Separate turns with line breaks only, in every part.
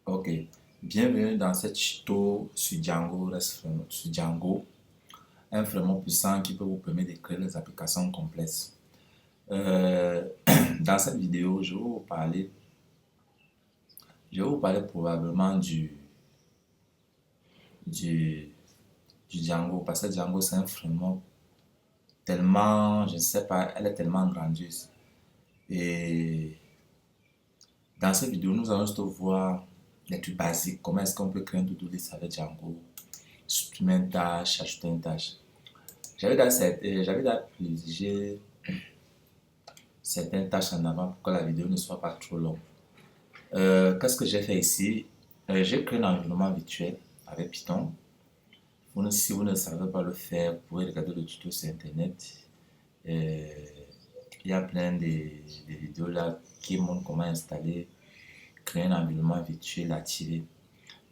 Ok, bienvenue dans cette tuto sur Django, sur Django, un framework puissant qui peut vous permettre de créer des applications complexes. Euh, dans cette vidéo, je vais vous parler probablement du, du Django, parce que Django c'est un framework tellement, je ne sais pas, elle est tellement grandiose. Et dans cette vidéo, nous allons juste voir les trucs basiques, comment est-ce qu'on peut créer un to-do list avec Django, supprimer une tâche, ajouter une tâche. J'avais déjà privilégié certaines tâches en avant pour que la vidéo ne soit pas trop longue. Qu'est-ce que j'ai fait ici? J'ai créé un environnement virtuel avec Python. Si vous ne savez pas le faire, vous pouvez regarder le tuto sur Internet. Euh, il y a plein de vidéos là qui montrent comment installer, créer un environnement virtuel activé.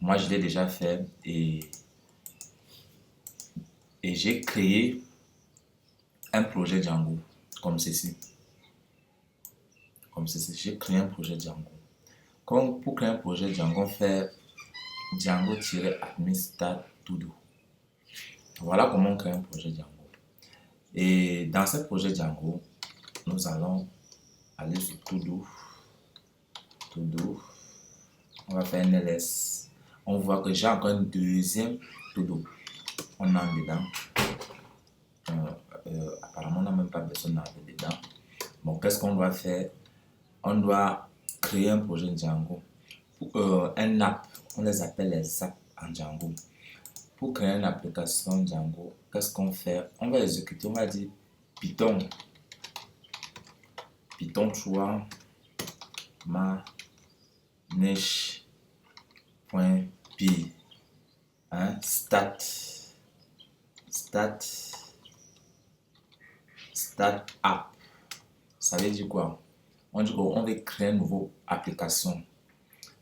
Moi, je l'ai déjà fait et j'ai créé un projet Django comme ceci. Comme ceci, j'ai créé un projet Django. Comme pour créer un projet Django, on fait Django-admin start to do. Voilà comment on crée un projet Django. Et dans ce projet Django, nous allons aller sur to do. To do. On va faire un ls. On voit que j'ai encore un deuxième to do. On entre dedans. Apparemment, on n'a même pas besoin d'entrer dedans. Bon, qu'est-ce qu'on doit faire? On doit créer un projet Django. Un app, on les appelle les apps en Django. Pour créer une application Django, qu'est-ce qu'on fait? On va exécuter, on va dire Python 3 manage.py start app. Ça veut dire quoi? On dit qu'on veut créer une nouvelle application.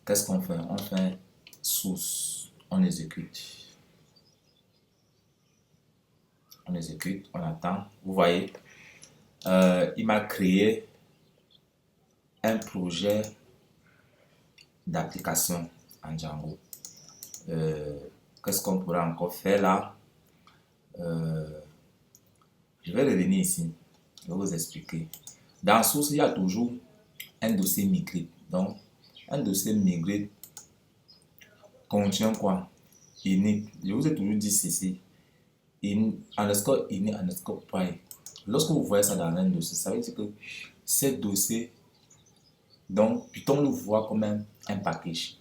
Qu'est-ce qu'on fait? On fait source, on exécute. On exécute, on attend. Vous voyez, il m'a créé un projet d'application en Django. Qu'est-ce qu'on pourrait encore faire là? Je vais revenir ici. Je vais vous expliquer. Dans source, il y a toujours un dossier migré. Donc, un dossier migré contient quoi? Init. Je vous ai toujours dit ceci. Underscore init underscore py. Lorsque vous voyez ça dans un dossier, ça veut dire que ce dossier, donc Python le voit comme un package.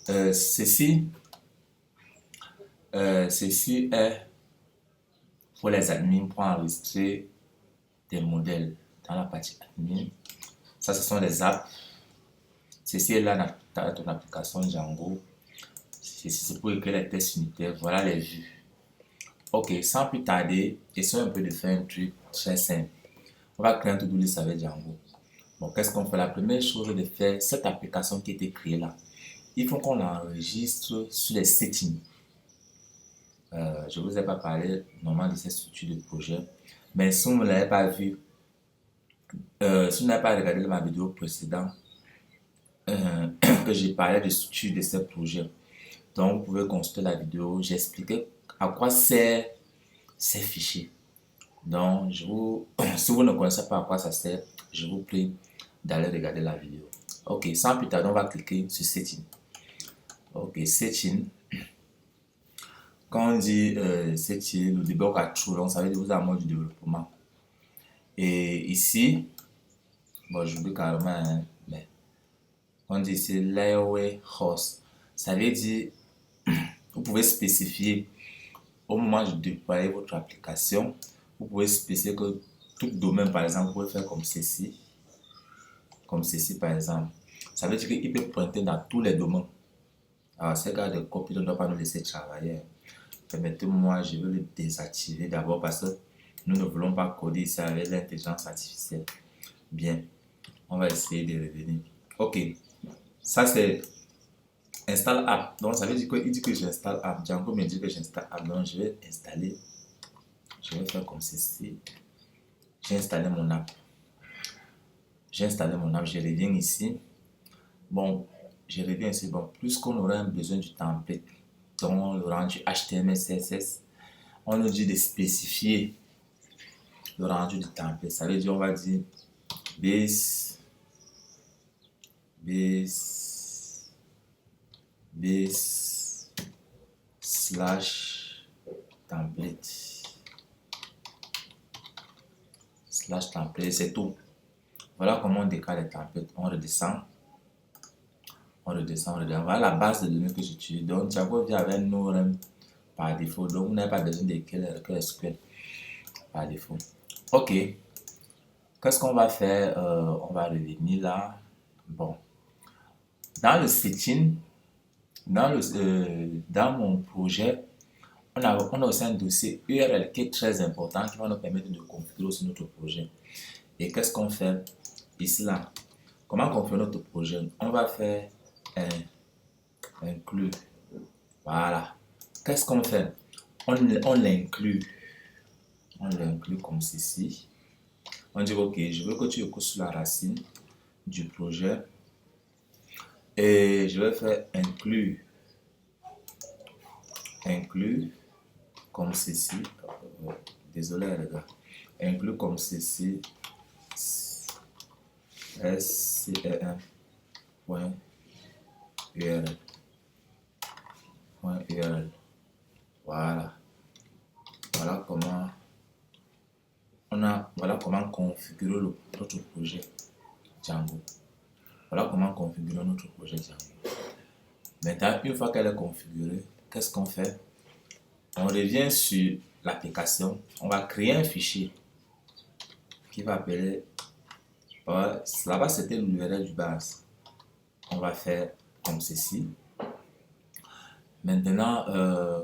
Ceci est pour les admins pour enregistrer des modèles dans la partie admin. Ça, ce sont les apps. Ceci est là dans ton application Django. Ceci, c'est pour écrire les tests unitaires. Voilà les vues. Ok, sans plus tarder, essayons un peu de faire un truc très simple. On va créer un to-do list avec Django. Bon, qu'est-ce qu'on fait? La première chose est de faire cette application qui a été créée là. Il faut qu'on l'enregistre sur les settings. Je ne vous ai pas parlé normalement de cette structure de projet. Mais si vous ne l'avez pas vu, si vous n'avez pas regardé ma vidéo précédente, que j'ai parlé de structure de ce projet, donc vous pouvez consulter la vidéo. J'ai expliqué à quoi sert ces fichiers. Donc, si vous ne connaissez pas à quoi ça sert, je vous prie d'aller regarder la vidéo. Ok, sans plus tarder, on va cliquer sur Setting. Ok, Setting. Quand on dit Setting, le debug à true, donc ça veut dire que vous êtes en mode de développement. Et ici, bon, j'oublie carrément, hein, mais on dit ici Layaway Host. Ça veut dire, vous pouvez spécifier au moment de déployer votre application, vous pouvez spécifier que tout domaine, par exemple, vous pouvez faire comme ceci. Comme ceci, par exemple. Ça veut dire qu'il peut pointer dans tous les domaines. Alors, ces cas de copie ne doit pas nous laisser travailler. Permettez-moi, je vais le désactiver d'abord parce que nous ne voulons pas coder ici avec l'intelligence artificielle. Bien, on va essayer de revenir. Ok, ça c'est install app. Donc ça veut dire qu'il dit que j'installe app. Django me dit que j'installe app. Donc je vais installer. Je vais faire comme ceci. J'ai installé mon app. J'ai installé mon app. Je reviens ici. Bon, je reviens ici. Bon, plus qu'on aura besoin du template, dont le rendu HTML, CSS, on nous dit de spécifier le rendu du template. Ça veut dire, on va dire base slash template, c'est tout. Voilà comment on décale les templates. On redescend. Voilà la base de données que j'utilise. Donc, Django vient avec NoRM par défaut. Donc, vous n'avez pas besoin d'écrire le SQL par défaut. Ok. Qu'est-ce qu'on va faire? On va revenir là. Bon. Dans le setting, dans mon projet, on a aussi un dossier URL qui est très important qui va nous permettre de configurer aussi notre projet. Et qu'est-ce qu'on fait ici là? Comment configurer notre projet? On va faire inclus. Voilà. Qu'est-ce qu'on fait? On l'inclut. On l'inclut comme ceci. On dit ok, je veux que tu écoutes sur la racine du projet. Et je vais faire inclus comme ceci. Désolé les gars. Inclus comme ceci. scrn.url. Voilà. Voilà comment configurer notre projet Django. Voilà comment configurer notre projet Django. Maintenant, une fois qu'elle est configurée, qu'est-ce qu'on fait? On revient sur l'application. On va créer un fichier qui va appeler. Là-bas, c'était l'URL du base. On va faire comme ceci. Maintenant,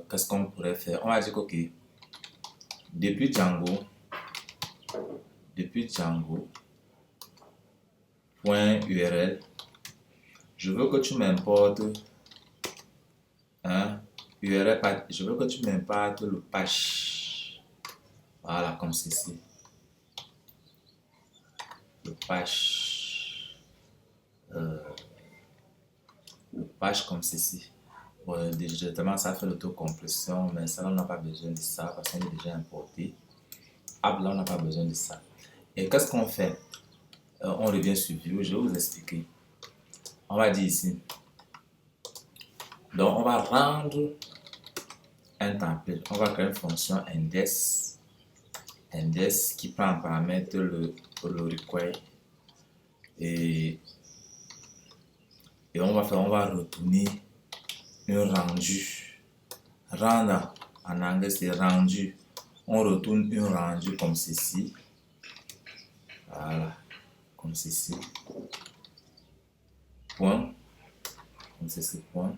qu'est-ce qu'on pourrait faire? On va dire ok, depuis Django, .url, je veux que tu m'importes URL, je veux que tu m'importes le patch. Voilà, comme ceci. Le patch comme ceci. Bon, directement, ça fait l'autocompression, mais ça, on n'a pas besoin de ça parce qu'on est déjà importé. Là, on n'a pas besoin de ça. Et qu'est-ce qu'on fait? On revient sur View, je vais vous expliquer. On va dire ici. Donc, on va rendre un template. On va créer une fonction index qui prend en paramètre le require. Et on va retourner un rendu. Rendre en anglais, c'est rendu. On retourne un rendu comme ceci. Voilà, comme ceci. Point. Comme ceci, point.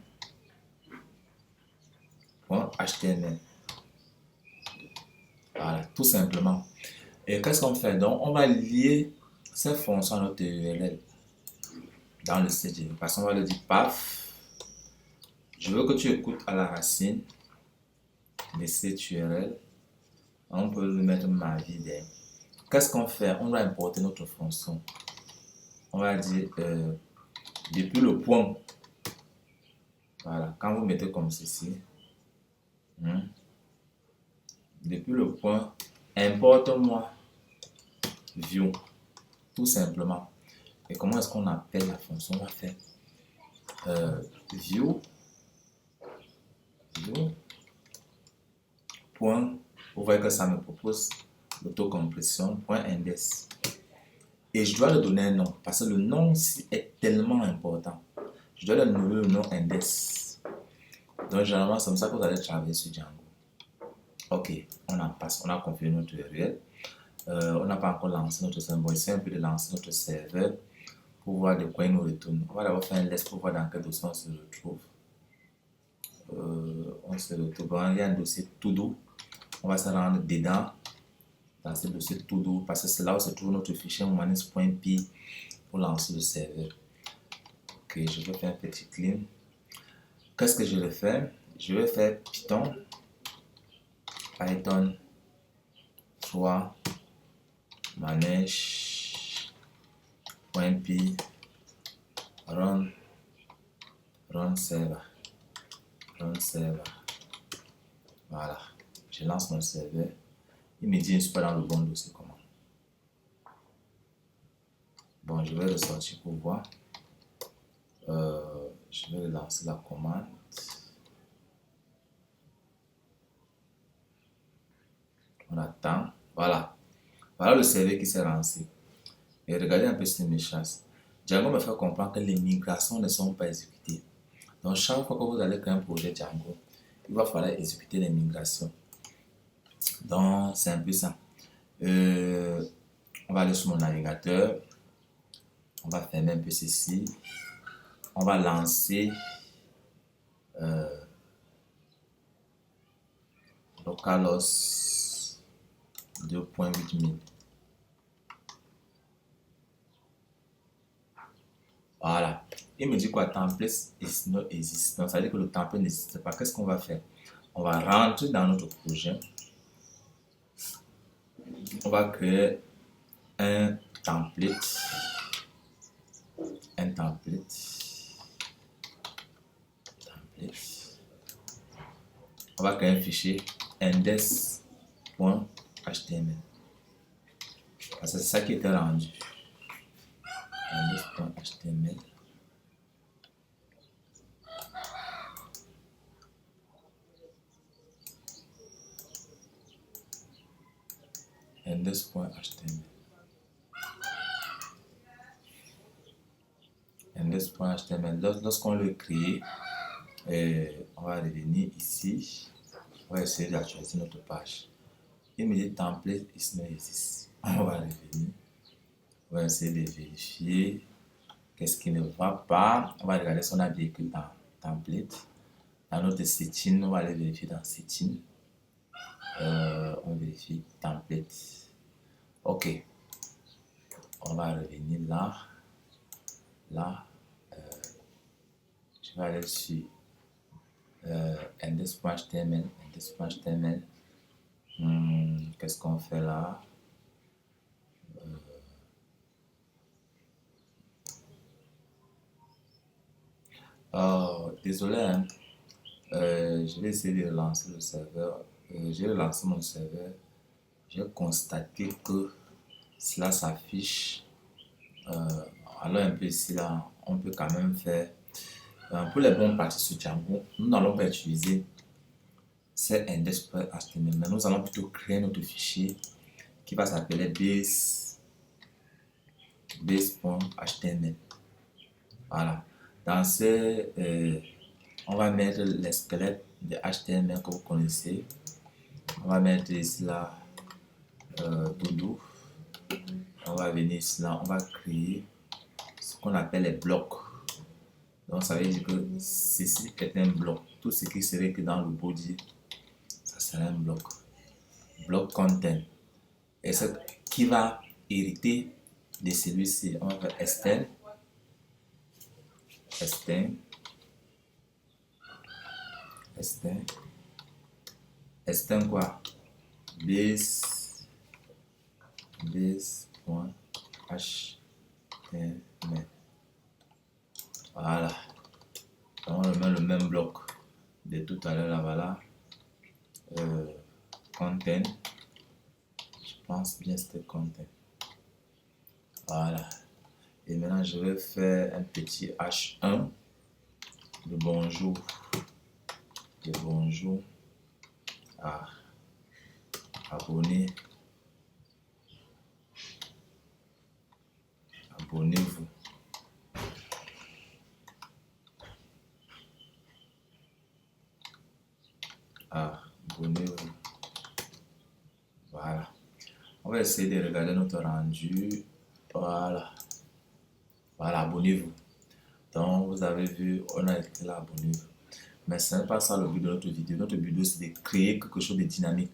Point HTML. Voilà, tout simplement. Et qu'est-ce qu'on fait? Donc, on va lier cette fonction à notre URL dans le CG. Parce qu'on va le dire paf. Je veux que tu écoutes à la racine de cette URL. On peut le mettre ma vie derrière. Qu'est-ce qu'on fait? On va importer notre fonction. On va dire depuis le point. Voilà, quand vous mettez comme ceci. Depuis le point, importe-moi view. Tout simplement. Et comment est-ce qu'on appelle la fonction? On va faire view. Point. Vous voyez que ça me propose l'autocompression. Point index. Et je dois le donner un nom parce que le nom est tellement important. Je dois le nommer le nom index. Donc, généralement, c'est comme ça que vous allez travailler sur Django. Ok, on en passe. On a configuré notre URL. On n'a pas encore lancé notre serveur. Bon, ici, un peu de lancer notre serveur pour voir de quoi il nous retourne. On va d'abord faire un list pour voir dans quel dossier on se retrouve. Il y a un dossier tout doux. On va se rendre dedans dans ce dossier tout doux parce que c'est là où se trouve notre fichier manage.py pour lancer le serveur. Ok, je vais faire un petit clean. Qu'est-ce que je vais faire? Je vais faire Python 3 manage.py run Run server. Run server. Voilà. Je lance mon serveur. Il me dit, je ne suis pas dans le bon dossier. Comment? Bon, je vais ressortir pour voir. Je vais lancer la commande. On attend. Voilà. Voilà le serveur qui s'est lancé. Et regardez un peu ces messages. Django me fait comprendre que les migrations ne sont pas exécutées. Donc, chaque fois que vous allez créer un projet Django, il va falloir exécuter les migrations. Donc, c'est un peu ça. On va aller sur mon navigateur. On va fermer un peu ceci. On va lancer localhost 2.8000. Voilà. Il me dit quoi? Template is not exist. Donc, ça veut dire que le template n'existe pas. Qu'est-ce qu'on va faire? On va rentrer dans notre projet. On va créer un template. Un template. On va créer un fichier index.html. C'est ça qui était rendu. Index.html. Index.html. Index.html. Lorsqu'on le crée, on va revenir ici. On va essayer d'actualiser notre page. Il me dit template is not exist. On va revenir. On va essayer de vérifier qu'est-ce qui ne va pas. On va regarder si on a bien écrit dans template. Dans notre setting, on va aller vérifier dans setting. On vérifie template. Ok. On va revenir là. Là. Je vais aller sur index.html. Index.html. Qu'est-ce qu'on fait là? Désolé, hein. Je vais essayer de relancer le serveur. J'ai relancé mon serveur. J'ai constaté que cela s'affiche. Alors un peu ici là, on peut quand même faire pour les bonnes parties sur Django. Nous n'allons pas utiliser c'est index.html, mais nous allons plutôt créer notre fichier qui va s'appeler base.html. Voilà. Dans ce, on va mettre les squelettes de HTML que vous connaissez. On va mettre ici là todo. On va venir ici là, on va créer ce qu'on appelle les blocs. Donc ça veut dire que ceci est un bloc. Tout ce qui serait que dans le body, ça serait un bloc. Bloc content. Et ce qui va hériter de celui-ci, on va faire extend. Extend quoi? base.html. Voilà. Donc on remet le même bloc de tout à l'heure là, voilà. Content. Je pense bien c'était content. Voilà. Et maintenant je vais faire un petit H1 de bonjour. De bonjour. Abonnez. Abonnez-vous. Abonnez-vous. Voilà. On va essayer de regarder notre rendu. Voilà. Voilà, abonnez-vous. Donc, vous avez vu, on a écrit là, abonnez-vous. Mais ce n'est pas ça le but de notre vidéo. Notre vidéo, c'est de créer quelque chose de dynamique.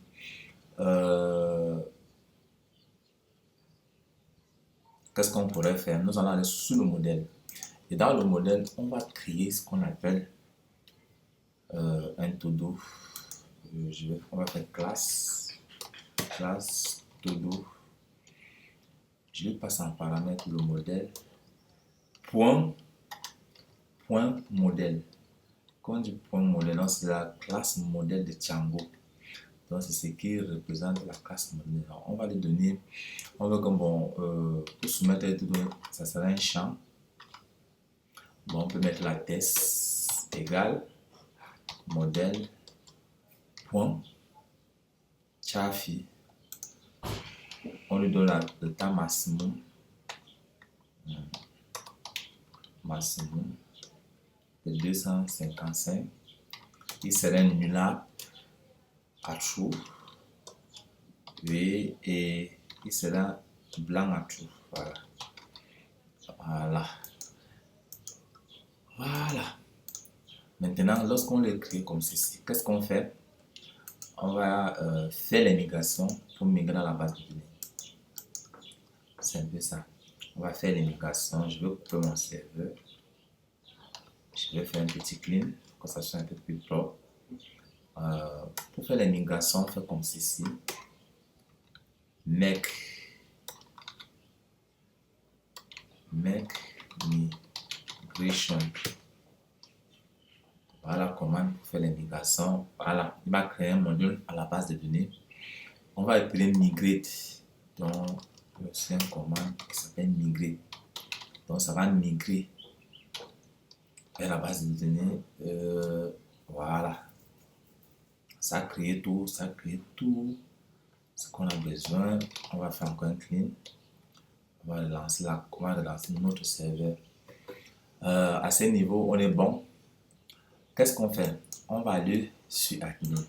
Qu'est-ce qu'on pourrait faire? Nous allons aller sur le modèle. Et dans le modèle, on va créer ce qu'on appelle un todo. On va faire classe todo. Je vais passer en paramètre le modèle. Point modèle. quand on dit point modèle, c'est la classe modèle de Django. Donc, c'est ce qui représente la classe modèle. Alors, on va lui donner, on veut comme bon, pour soumettre les données, ça sera un champ. Bon, on peut mettre la thèse égale modèle point Chafi. On lui donne le temps maximum de 255. Il sera nulable à true et il sera blanc à true. Voilà. Maintenant, lorsqu'on l'écrit comme ceci, qu'est-ce qu'on fait? On va faire les migrations pour migrer dans la base de données. C'est un peu ça. On va faire les migrations. Je vais couper mon serveur. Je vais faire un petit clean pour que ça soit un peu plus propre. Pour faire les migrations, on fait comme ceci. Make migration. Voilà comment pour faire les migrations. Voilà, il va créer un module à la base de données. On va appeler migrate. Donc, c'est une commande qui s'appelle migrer. Donc, ça va migrer vers la base de données. Voilà. Ça a créé tout ce qu'on a besoin. On va faire encore un clean. On va relancer notre serveur. À ce niveau, on est bon. Qu'est-ce qu'on fait? On va aller sur admin.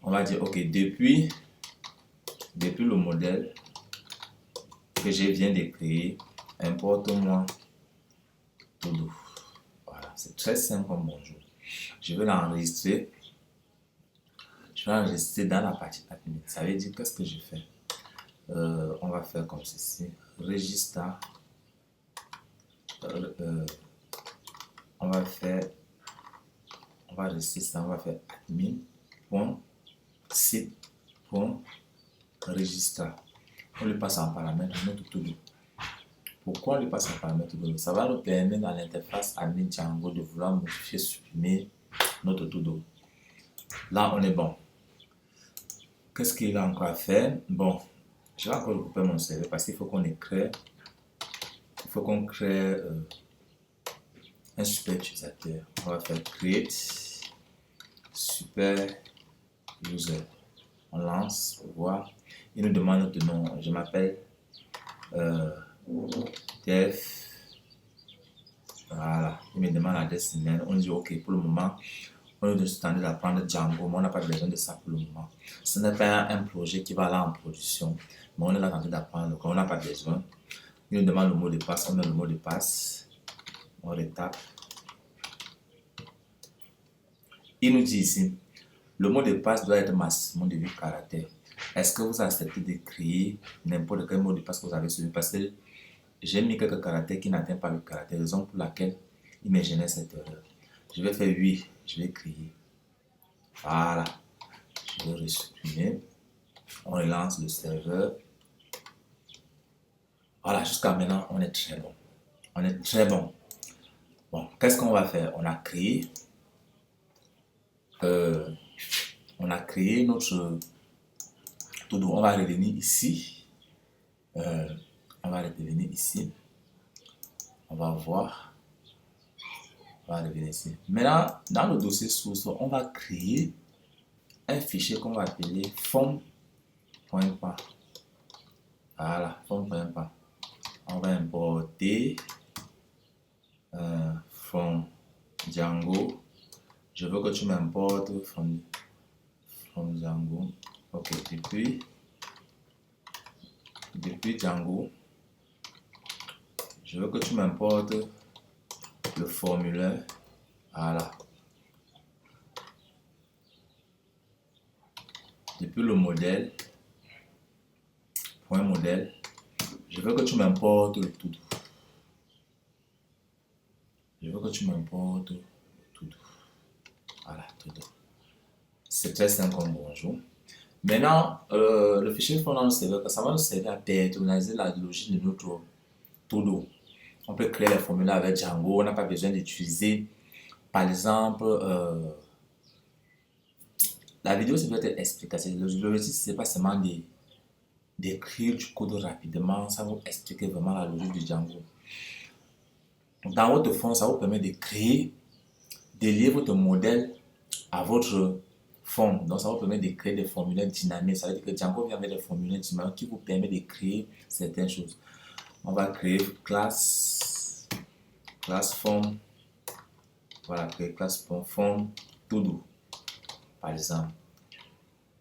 On va dire, ok, depuis le modèle que je viens de créer, importe-moi todo. Voilà, c'est très simple comme bonjour. Je vais l'enregistrer. Je vais l'enregistrer dans la partie admin. Ça veut dire, qu'est-ce que je fais? On va faire comme ceci. Register. On va faire admin.site.register. On lui passe en paramètre notre todo. Pourquoi on lui passe en paramètre todo? Ça va nous permettre dans l'interface admin Django de vouloir modifier, supprimer notre todo. Là, on est bon. Qu'est-ce qu'il a encore à faire? Bon, je vais encore couper mon serveur parce qu'il faut qu'on crée un super utilisateur. On va faire create super user. On lance pour voir. Il nous demande notre nom. Je m'appelle dev. Voilà. Il me demande l'adresse email. On dit ok pour le moment. On est de train d'apprendre Django, mais on n'a pas besoin de ça pour le moment. Ce n'est pas un projet qui va aller en production, mais on est là en train d'apprendre, donc on n'a pas besoin. Il nous demande le mot de passe, on met le mot de passe, on le tape. Il nous dit ici, le mot de passe doit être maximum de 8 caractères. Est-ce que vous acceptez de créer n'importe quel mot de passe que vous avez suivi? Parce que j'ai mis quelques caractères qui n'atteignent pas le caractère, raison pour laquelle il me génère cette erreur. Je vais faire 8, je vais créer. Voilà. Je vais resupprimer. On relance le serveur. Voilà, jusqu'à maintenant, on est très bon. On est très bon. Bon, qu'est-ce qu'on va faire? On a créé notre todo. On va revenir ici. On va revenir ici. On va voir. On va revenir ici. Maintenant, dans le dossier source, on va créer un fichier qu'on va appeler form.py. Voilà, form.py. On va importer from Django. Je veux que tu m'importes from Django. Ok, depuis Django, je veux que tu m'importes le formulaire. Voilà. Depuis le modèle, point modèle, je veux que tu m'importes le todo. Je veux que tu m'importes le todo. Voilà, todo. C'est très simple comme bonjour. Maintenant, le fichier fond dans le serveur, ça va nous servir à personnaliser la logique de notre todo. On peut créer les formulaires avec Django, on n'a pas besoin d'utiliser par exemple, la vidéo, ça doit être explicatif. L'objectif, c'est pas seulement d'écrire du code rapidement, ça vous expliquer vraiment la logique du Django. Dans votre fond, ça vous permet de créer, de lier votre modèle à votre forme. Donc, ça vous permet de créer des formulaires dynamiques. Ça veut dire que Django vient avec des formulaires dynamiques qui vous permettent de créer certaines choses. On va créer classe form. Voilà, créer classe form to do, par exemple.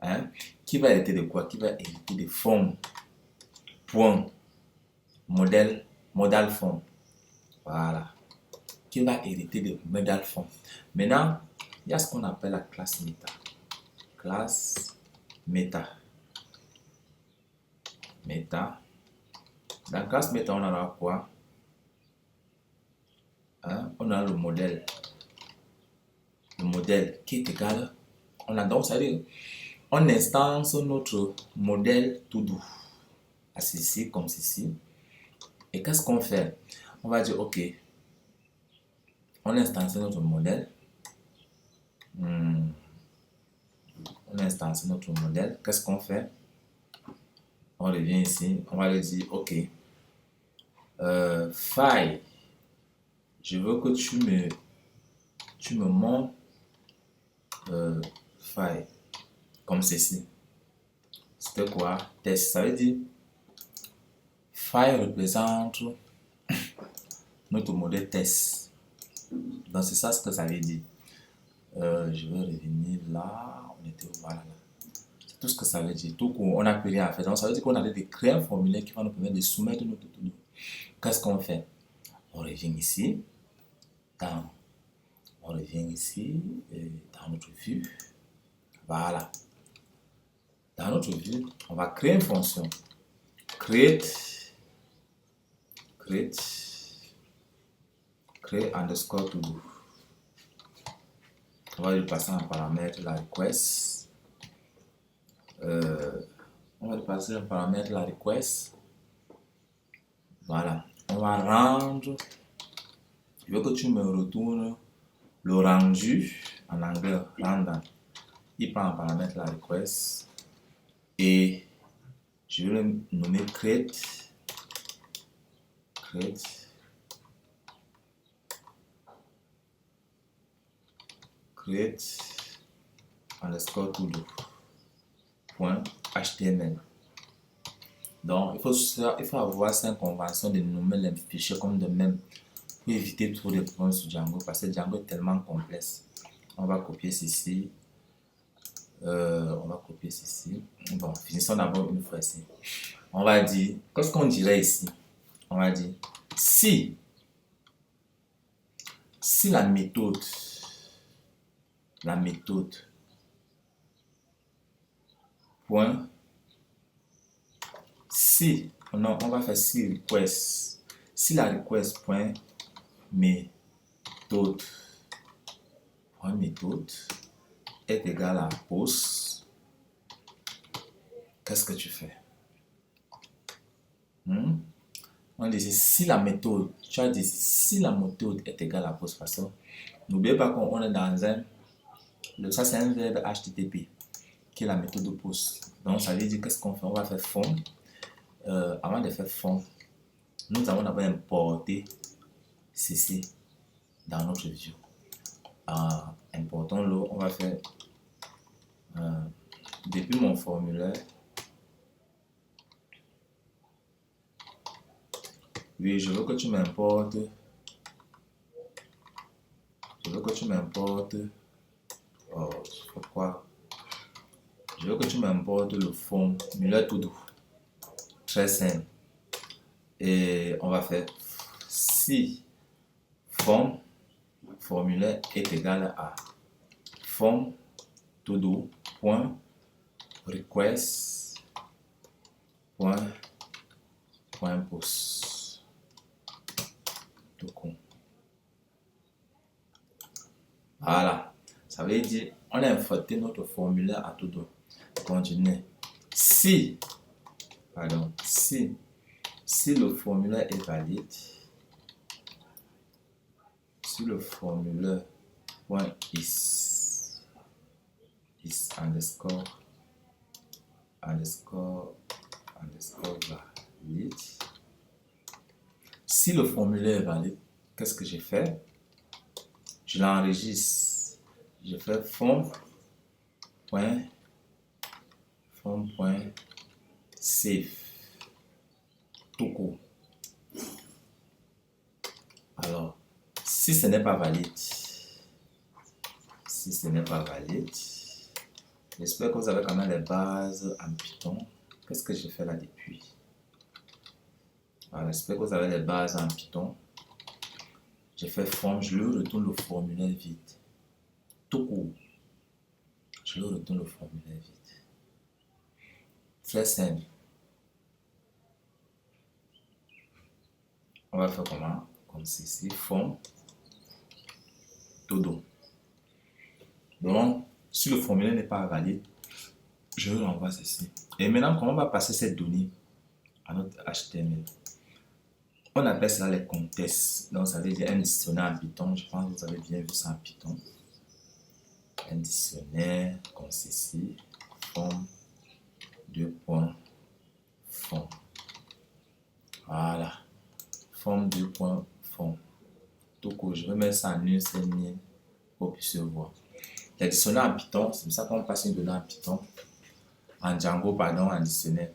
Hein? Qui va hériter de quoi? Qui va hériter de forme. Point. Modèle form. Voilà. Qui va hériter de modèle form. Maintenant, il y a ce qu'on appelle la classe meta. Classe meta. Meta. Dans la classe meta, on aura quoi? Hein? On a le modèle. Le modèle qui est égal. On a donc, ça veut dire, on instance notre modèle to do. À ceci, comme ceci. Et qu'est-ce qu'on fait? On va dire, ok, on instance notre modèle. On instance notre modèle. Qu'est-ce qu'on fait? On revient ici. On va lui dire, ok, file. Je veux que tu me montres file comme ceci. C'était quoi? Test. Ça veut dire, file représente notre modèle test. Donc c'est ça ce que ça veut dire. Je vais revenir là. On était voilà. C'est tout ce que ça veut dire. Tout qu'on n'a plus rien à faire. Donc ça veut dire qu'on a de créer un formulaire qui va nous permettre de soumettre notre tout. Qu'est-ce qu'on fait? On revient ici. On revient ici dans notre vue. Voilà. Dans notre vue, on va créer une fonction. Create underscore to do. On va lui passer un paramètre la request. On va lui passer un paramètre la request. Voilà. On va rendre. Je veux que tu me retournes le rendu en anglais random. Il prend un paramètre la request et je vais le nommer create underscore to do .html. Donc il faut avoir cette convention de nommer les fichiers comme de même pour éviter trop de problèmes sur Django parce que Django est tellement complexe. On va copier ceci. Bon, finissons d'abord une fois ici. On va dire, qu'est-ce qu'on dirait ici? On va dire, si la méthode, point, si, non, on va faire si request, si la request point méthode est égal à post, qu'est-ce que tu fais? On dit si la méthode, tu as dit si la méthode est égale à post façon. N'oubliez pas qu'on est dans ça c'est un verbe HTTP qui est la méthode de post. Donc ça veut dire qu'est-ce qu'on fait? On va faire form. Avant de faire form, nous allons d'abord importer ceci dans notre view. Importons-le, on va faire depuis mon formulaire. Oui, je veux que tu m'importes. Pourquoi? Je veux que tu m'importes le formulaire to do. Très simple. Et on va faire si formulaire est égal à form to do point request point post tout con. Voilà, ça veut dire on a importé notre formulaire à tout do. Continuez. Si le formulaire est valide, point is underscore valide. Si le formulaire est valide, qu'est-ce que j'ai fait? Je l'enregistre. Je fais form.save. Tout court. Alors, si ce n'est pas valide, j'espère que vous avez quand même les bases en Python. Qu'est-ce que j'ai fait là depuis? Voilà, j'espère que vous avez les bases en Python. J'ai fait form, je lui retourne le formulaire vide. Tout court. Je lui retourne le formulaire vide. Très simple. On va faire comment? Comme ceci, form, todo. Donc, si le formulaire n'est pas valide, je renvoie ceci. Et maintenant, comment on va passer cette donnée à notre HTML? On appelle ça les contextes. Donc, ça veut dire un dictionnaire en Python. Je pense que vous avez bien vu ça en Python. Un dictionnaire comme ceci. Form, form. Voilà. Form, form. Tout court. Je vais mettre ça en une seule ligne pour que vous puissiez voir. Les dictionnaires en Python, c'est comme ça qu'on passe une donnée en Python. En Django, pardon, en dictionnaire.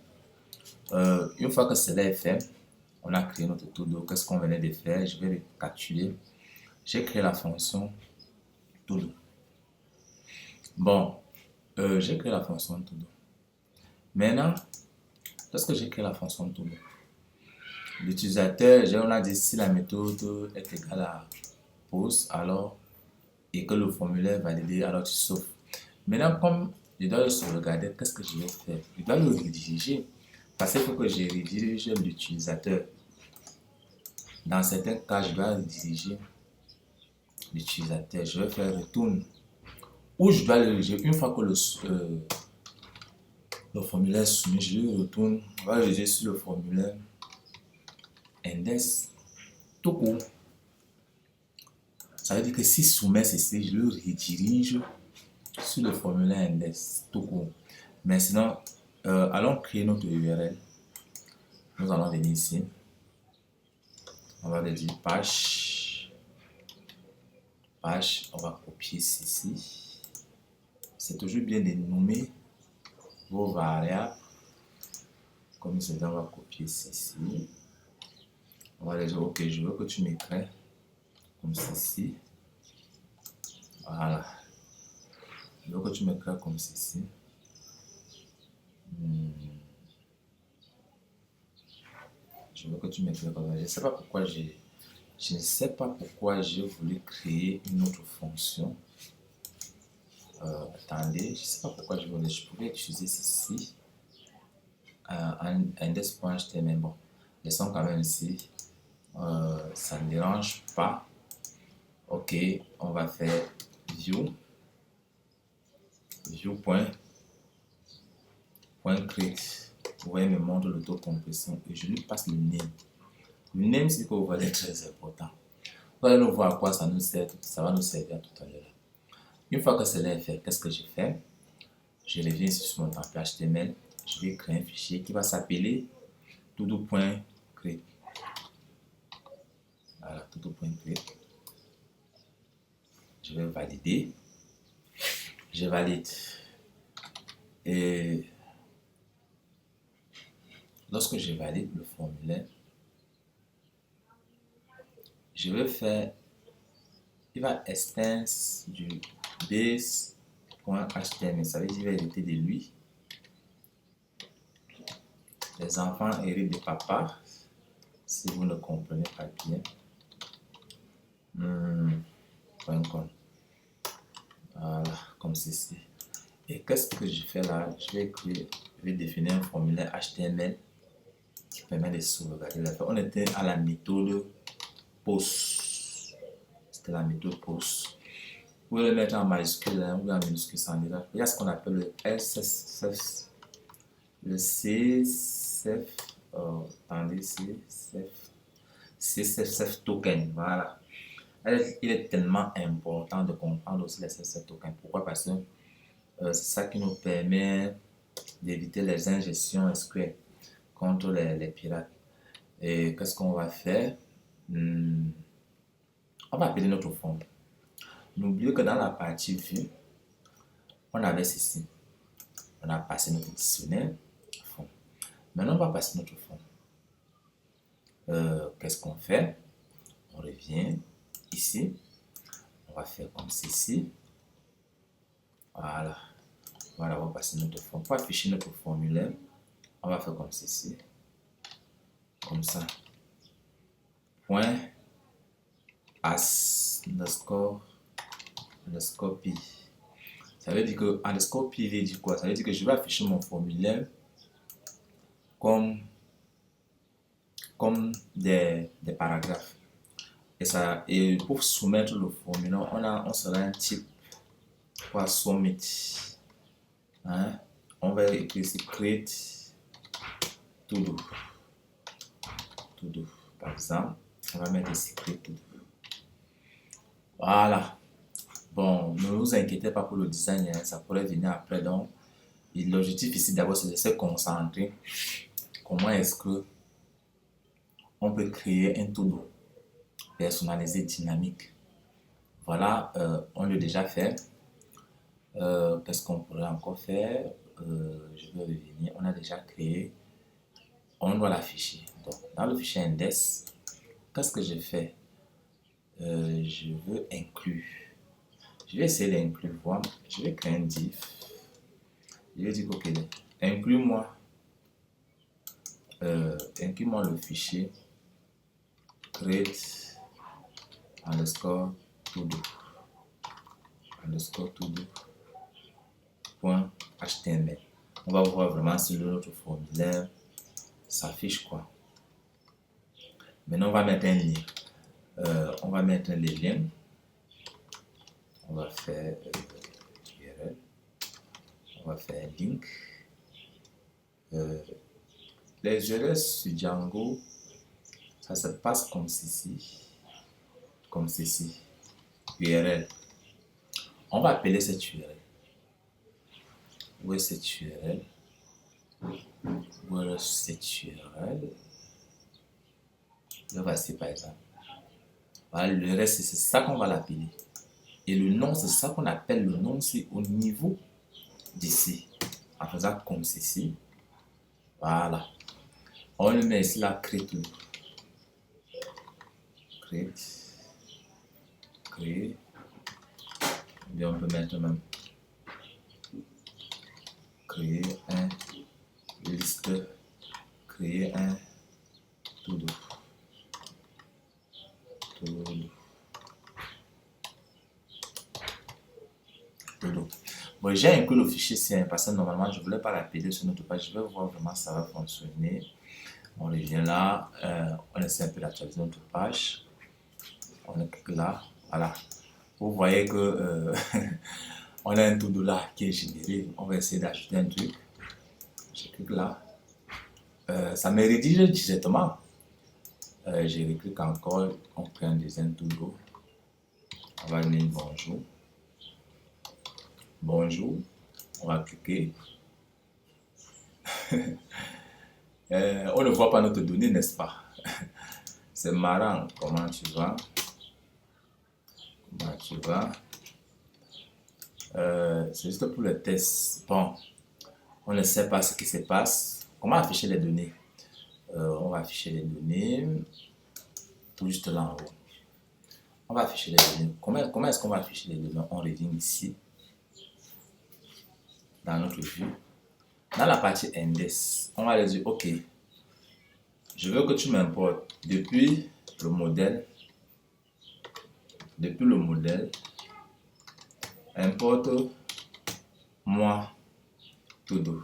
Une fois que cela est fait, on a créé notre todo. Qu'est-ce qu'on venait de faire? Je vais récapituler. J'ai créé la fonction todo. Bon, j'ai créé la fonction todo. Maintenant, lorsque j'ai créé la fonction todo, l'utilisateur, on a dit si la méthode est égale à pause, alors, et que le formulaire est validé, alors tu sauves. Maintenant, comme je dois le sauvegarder, qu'est-ce que je vais faire? Je dois le rediriger. Parce qu'il faut que je redirige l'utilisateur. Dans certains cas, je dois rediriger l'utilisateur. Je vais faire retourne. Ou je dois le rediriger. Une fois que le formulaire est soumis, je le retourne. On va le rediriger sur le formulaire index. Tout court. Ça veut dire que si soumet ceci, je le redirige sur le formulaire index. Tout court. Mais sinon, allons créer notre URL. Nous allons venir ici. On va le dire page. On va copier ceci. C'est toujours bien de nommer vos variables. Comme ceci, on va copier ceci. On va dire, ok, je veux que tu m'écris comme ceci. Voilà. Je veux que tu m'écris comme ceci. Je veux que tu m'écris comme ça. Je ne sais pas pourquoi j'ai voulu créer une autre fonction. Attendez, je ne sais pas pourquoi je pouvais utiliser ceci. Index.html. Bon, laissons quand même ici. Ça ne dérange pas. Ok, on va faire view create. Vous voyez, me montre l'autocompression et je lui passe le name. Le name, c'est que vous voyez, très important. Vous allez nous voir à quoi ça nous sert. Ça va nous servir tout à l'heure. Une fois que cela est fait, qu'est-ce que j'ai fait? Je reviens ici sur mon template HTML. Je vais créer un fichier qui va s'appeler todo.create. Voilà, todo.create. Je vais valider. Je valide. Et lorsque je valide le formulaire, je vais faire, il va extens du base.html. Ça veut dire qu'il va hériter de lui. Les enfants héritent de papa. Si vous ne comprenez pas bien. .com. Voilà, comme ceci. Et qu'est-ce que je fais là? Je vais définir un formulaire HTML qui permet de sauvegarder la. On était à la méthode post. C'était la méthode post. Vous pouvez le mettre en majuscule ou en minuscule sans dire. Il y a ce qu'on appelle le CSS. Le CSS. Attendez, CSS token. Voilà. Il est tellement important de comprendre aussi les CSV tokens. Pourquoi? Parce que c'est ça qui nous permet d'éviter les ingestions SQL contre les pirates. Et qu'est-ce qu'on va faire? On va appeler notre forme. N'oubliez que dans la partie vue, on avait ceci. On a passé notre dictionnaire, forme. Maintenant, on va passer notre forme. Qu'est-ce qu'on fait? On revient ici. On va faire comme ceci. Voilà. Voilà, on va passer notre forme. Pour afficher notre formulaire, on va faire comme ceci. Comme ça. Point as underscore pi. Ça veut dire que underscore pi veut dire quoi? Ça veut dire que je vais afficher mon formulaire comme des paragraphes. Et pour soumettre le formulaire, on sera un type pour submit. Hein? On va écrire ici create to do. Par exemple, on va mettre ici create to do. Voilà. Bon, ne vous inquiétez pas pour le design, hein, ça pourrait venir après. Donc, l'objectif ici d'abord, c'est de se concentrer. Comment est-ce que on peut créer un to-do personnalisé, dynamique. Voilà, on l'a déjà fait. Qu'est-ce qu'on pourrait encore faire? Je vais revenir. On a déjà créé. On doit l'afficher. Donc, dans le fichier index, qu'est-ce que je fais? Je veux inclure. Je vais essayer d'inclure. Voilà. Je vais créer un div. Je vais dire ok, inclus-moi le fichier create underscore to do point html. On va voir vraiment si notre formulaire s'affiche quoi. Maintenant on va mettre un lien. On va mettre les liens. On va faire URL. On va faire link. Les URL sur Django, ça se passe comme ceci. URL. On va appeler cette URL. Où est cette URL? Le voici par exemple. Voilà, le reste, c'est ça qu'on va l'appeler. Et le nom, c'est ça qu'on appelle le nom, c'est au niveau d'ici. En faisant comme ceci. Voilà. On le met ici là, create. Créer. Et on peut mettre même créer un liste, créer un to-do. Bon, j'ai inclus le fichier C1 parce que normalement je ne voulais pas l'appeler sur notre page. Je vais voir vraiment ça va fonctionner. On revient là, on essaie un peu d'actualiser notre page. On clique là, voilà. Vous voyez que on a un to-do là qui est généré. On va essayer d'ajouter un truc. Je clique là. Ça me rédige directement. Je reclique encore. On crée un deuxième to-do. On va donner bonjour. Bonjour. On va cliquer. On ne voit pas notre donnée, n'est-ce pas? C'est marrant. Comment tu vas? C'est juste pour le test. Bon, on ne sait pas ce qui se passe. Comment afficher les données? On va afficher les données tout juste là en haut. On va afficher les données. Comment est-ce qu'on va afficher les données? On revient ici dans notre vue. Dans la partie index, on va leur dire ok, je veux que tu m'importes depuis le modèle, importe moi to-do.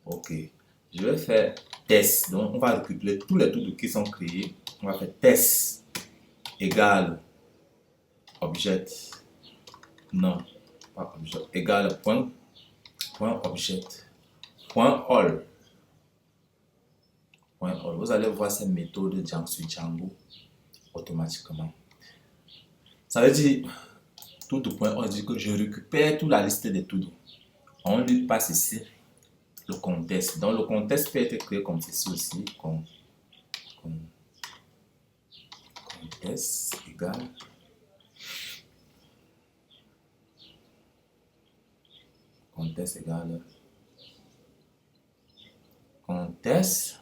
Ok, je vais faire test. Donc on va récupérer tous les to-do qui sont créés. On va faire test égale objet, non pas objet, égale point objet, point all. Vous allez voir cette méthode sur Django automatiquement. Ça veut dire, tout point, on dit que je récupère toute la liste des tout. On lui passe ici le contexte. Donc, le contexte peut être créé comme ceci aussi. Contexte égale. Contexte égale. Contexte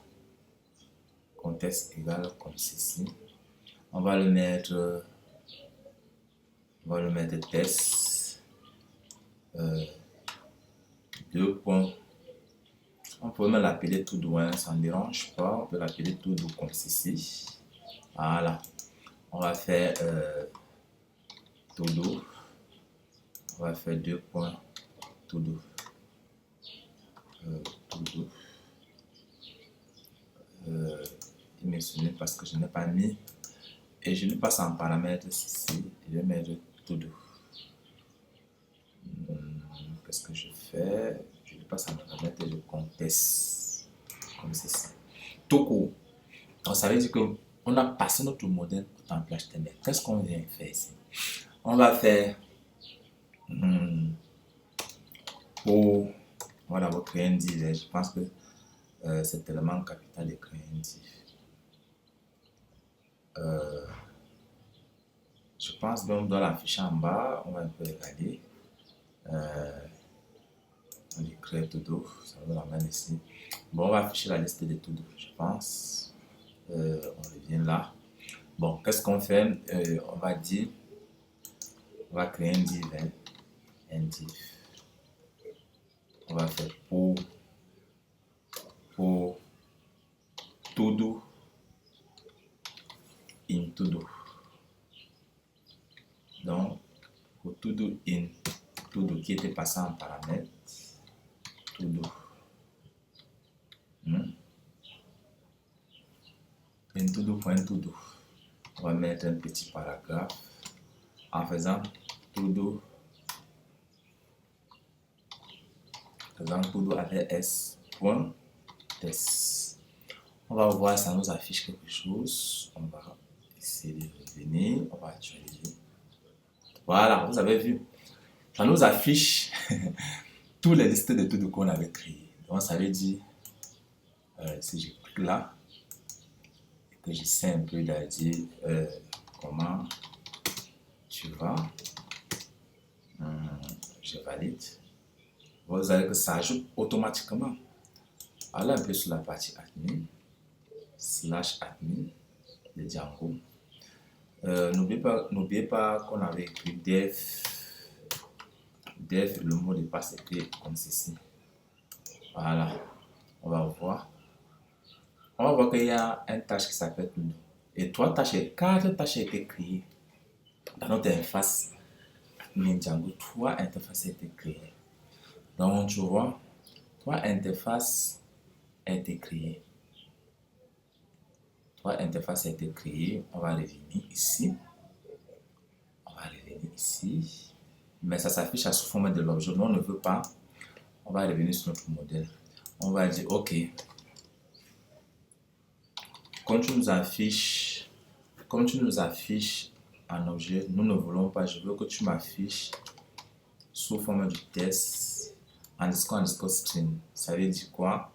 égale comme ceci. On va le mettre test. Deux points. On peut même l'appeler tout doux, ça ne dérange pas. On peut l'appeler tout doux comme ceci. Voilà. On va faire tout doux. On va faire deux points tout doux. Tout doux. Il me souvient parce que je n'ai pas mis. Et je lui passe en paramètre ici. Je vais mettre tout doux. Qu'est-ce que je fais? Je lui passe en paramètre et je conteste comme ceci. Tout court. Donc ça veut dire qu'on a passé notre modèle au template HTML. Qu'est-ce qu'on vient faire ici? On va faire on va d'abord créer un div. Je pense que c'est tellement capital de créer un div. Je pense donc dans l'affiche en bas, on va un peu regarder. On lui crée tout doux, ça va l'amener ici. Bon, on va afficher la liste de tout doux, je pense. On revient là. Bon, qu'est-ce qu'on fait? On va dire, on va créer un div. Un div. On va faire pour tout doux in tout doux. Donc, pour tout doux in tout doux qui était passé en paramètre, tout doux. In tout doux point tout doux. On va mettre un petit paragraphe en faisant tout doux. Tout doux avec s point test. On va voir, ça nous affiche quelque chose. On va essayer de revenir. On va actualiser. Voilà, vous avez vu. Ça nous affiche toutes les listes de tout qu'on avait créées. Donc, ça veut dire, si je clique là, et que j'essaie un peu de dire comment tu vas, je valide. Vous allez que ça ajoute automatiquement. Allez un peu sur la partie admin, /admin de Django. N'oubliez pas qu'on avait écrit dev, le mot de passe était comme ceci. Voilà, on va voir. On va voir qu'il y a une tâche qui s'appelle tout doux. Et quatre tâches ont été créées dans notre interface admin Django. 3 interfaces ont été créées. Donc, tu vois, 3 interfaces ont été créées. 3 interfaces ont été créées. On va revenir ici. Mais ça s'affiche sous forme de l'objet. Nous, on ne veut pas. On va revenir sur notre modèle. On va dire OK. Comme tu nous affiches un objet, nous ne voulons pas. Je veux que tu m'affiches sous forme de test underscore string. Ça veut dire quoi?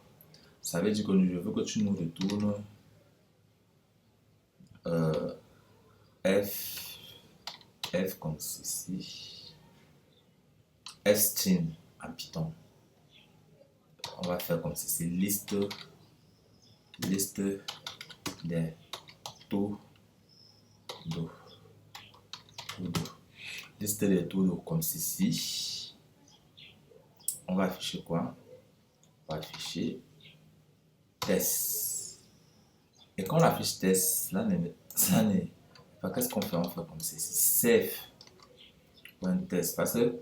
Ça veut dire que je veux que tu nous retournes F comme ceci. String en Python. On va faire comme ceci. Liste des tout doux. Liste des tout doux comme ceci. On va afficher quoi? On va afficher test. Et quand on affiche test, là, qu'est-ce qu'on fait? On fait comme ceci. Save.test. Parce que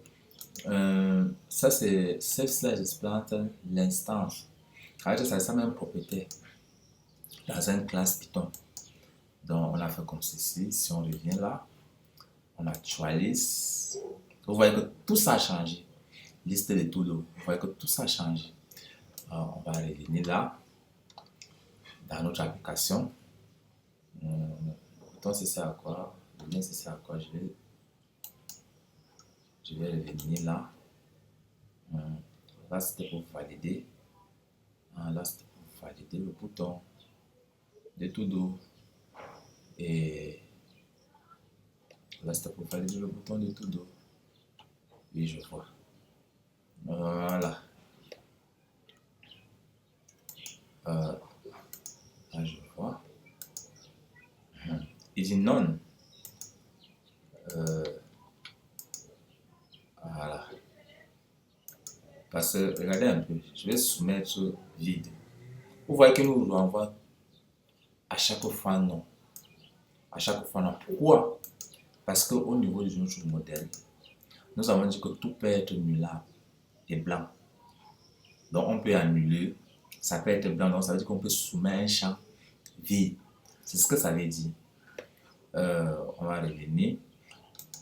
ça, c'est save/exploit l'instance. Ça c'est la même propriété dans une classe Python. Donc, on a fait comme ceci. Si on revient là, on actualise. Vous voyez que tout ça a changé. Liste de tout doux. Vous voyez que tout ça a changé. Alors, on va revenir là, dans notre application. Le bouton, c'est ça à quoi? Le lien, c'est ça à quoi? Je vais Je vais revenir là. Là, c'était pour valider. Là, c'était pour valider le bouton de Todo. Et là, c'était pour valider le bouton de Todo. Oui, je vois. Voilà. Là, je vois. Il dit non. Voilà. Parce que, regardez un peu, je vais soumettre vide. Vous voyez que nous renvoie à chaque fois non. À chaque fois non. Pourquoi? Parce qu'au niveau de notre modèle, nous avons dit que tout peut être nullable et blanc. Donc on peut annuler, ça peut être blanc, donc ça veut dire qu'on peut soumettre un champ vide. C'est ce que ça veut dire. On va revenir.